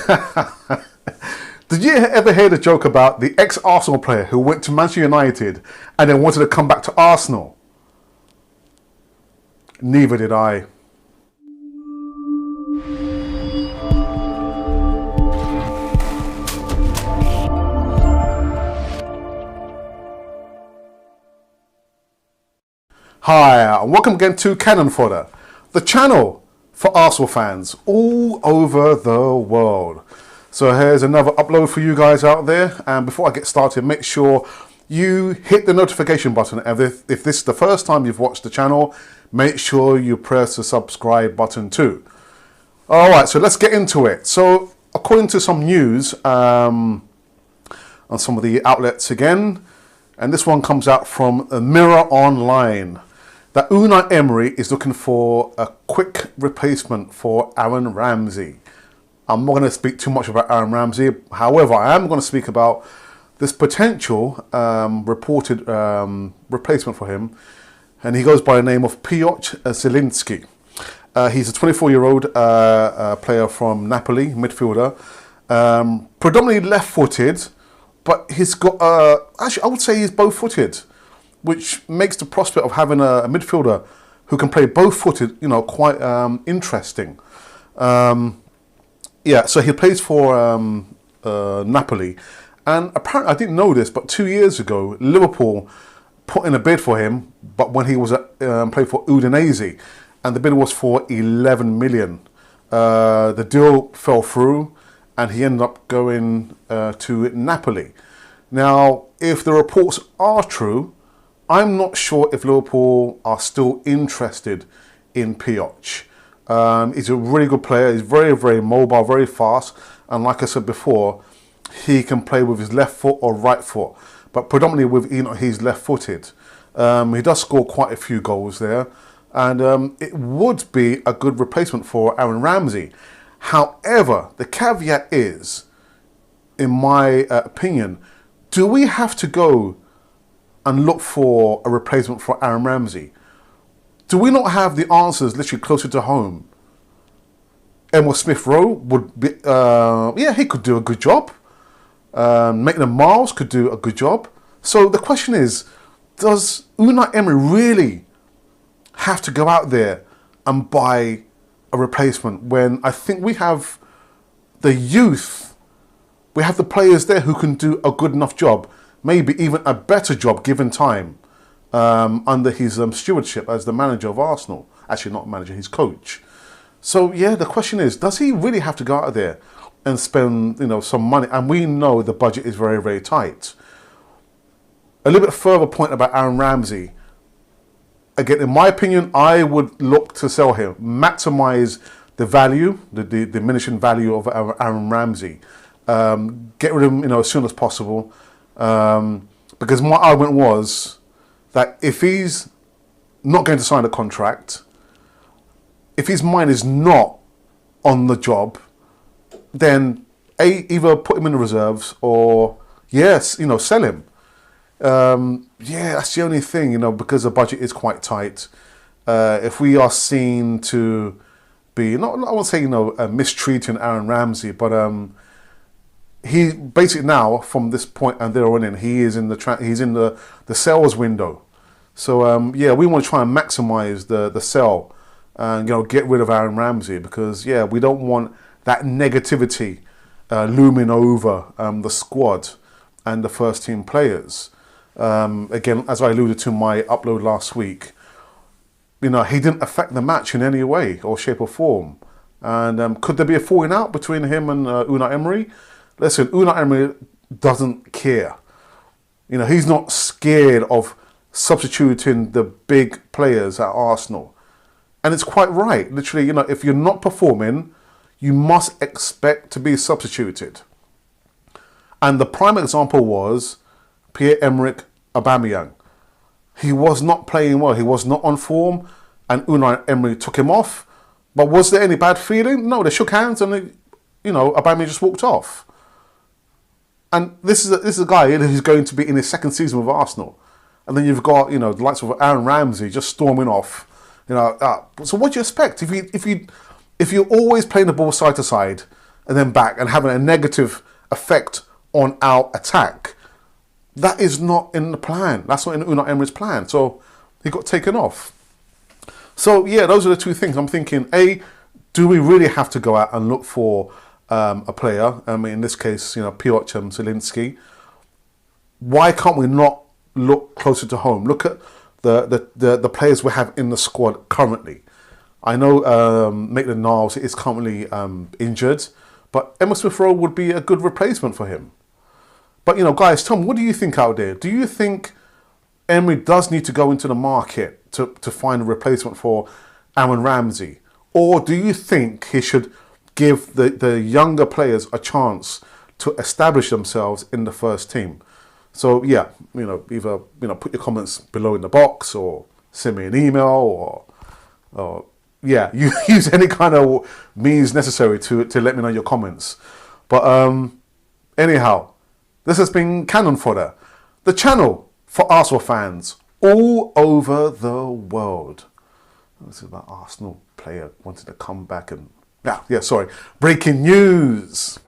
Did you ever hear the joke about the ex-Arsenal player who went to Manchester United and then wanted to come back to Arsenal? Neither did I. Hi, and welcome again to Cannon Fodder, the channel for Arsenal fans all over the world. So here's another upload for you guys out there, and before I get started, make sure you hit the notification button. And if this is the first time you've watched the channel, make sure you press the subscribe button too. Alright, so let's get into it. So according to some news on some of the outlets again, and this one comes out from EMERY Online, that Unai Emery is looking for a quick replacement for Aaron Ramsey. I'm not going to speak too much about Aaron Ramsey. However, I am going to speak about this potential reported replacement for him. And he goes by the name of Piotr Zieliński. He's a 24-year-old player from Napoli, midfielder. Predominantly left-footed, but he's got, actually I would say he's both-footed, which makes the prospect of having a midfielder who can play both-footed, you know, quite interesting. Yeah, so he plays for Napoli, and apparently, I didn't know this, but 2 years ago, Liverpool put in a bid for him, but when he was played for Udinese, and the bid was for 11 million. The deal fell through, and he ended up going to Napoli. Now, if the reports are true, I'm not sure if Liverpool are still interested in Piotr. He's a really good player. He's very, very mobile, very fast. And like I said before, he can play with his left foot or right foot. But predominantly with, you know, he's left-footed. He does score quite a few goals there. And it would be a good replacement for Aaron Ramsey. However, the caveat is, in my opinion, do we have to go and look for a replacement for Aaron Ramsey? Do we not have the answers literally closer to home? SMITH-ROWE would be, yeah, he could do a good job. Maitland-Niles could do a good job. So the question is, does Unai Emery really have to go out there and buy a replacement when I think we have the youth, we have the players there who can do a good enough job, maybe even a better job given time. Under his stewardship as the manager of Arsenal. Actually, not manager, his coach. So, yeah, the question is, does he really have to go out there and spend, you know, some money? And we know the budget is very, very tight. A little bit further point about Aaron Ramsey. Again, in my opinion, I would look to sell him. Maximise the value, the diminishing value of Aaron Ramsey. Get rid of him, you know, as soon as possible. Because my argument was that if he's not going to sign a contract, if his mind is not on the job, then either put him in the reserves or, yes, you know, sell him. Yeah, that's the only thing, you know, because the budget is quite tight. If we are seen to be, not I won't say, you know, mistreating Aaron Ramsey, but he basically now, from this point and there on in, he is in the sales window. So yeah, we want to try and maximise the sell and, you know, get rid of Aaron Ramsey, because yeah, we don't want that negativity looming over the squad and the first team players. Again, as I alluded to in my upload last week, you know, he didn't affect the match in any way or shape or form. And could there be a falling out between him and Unai Emery? Listen, Unai Emery doesn't care. You know, he's not scared of substituting the big players at Arsenal. And it's quite right. Literally, you know, if you're not performing, you must expect to be substituted. And the prime example was Pierre-Emerick Aubameyang. He was not playing well. He was not on form, and Unai Emery took him off. But was there any bad feeling? No, they shook hands and, you know, Aubameyang just walked off. And this is a guy who's going to be in his second season with Arsenal. And then you've got, you know, the likes of Aaron Ramsey just storming off. You know, so what do you expect? If you're always playing the ball side to side, and then back and having a negative effect on our attack. That is not in the plan. That's not in Unai Emery's plan. So he got taken off. So yeah, those are the two things. I'm thinking, A, do we really have to go out and look for a player? I mean, in this case, Piotr and Zieliński. Why can't we not look closer to home? Look at the players we have in the squad currently. I know Maitland-NILES is currently injured, but Emile Smith-Rowe would be a good replacement for him. But, guys, tell me, what do you think out there? Do you think Emery does need to go into the market to find a replacement for Ramsey? Or do you think he should give the younger players a chance to establish themselves in the first team? So, yeah, either, put your comments below in the box or send me an email or yeah, you use any kind of means necessary to let me know your comments. But anyhow, this has been Cannon Fodder, the channel for Arsenal fans all over the world. This is about Arsenal player wanted to come back and... Yeah, sorry. Breaking news.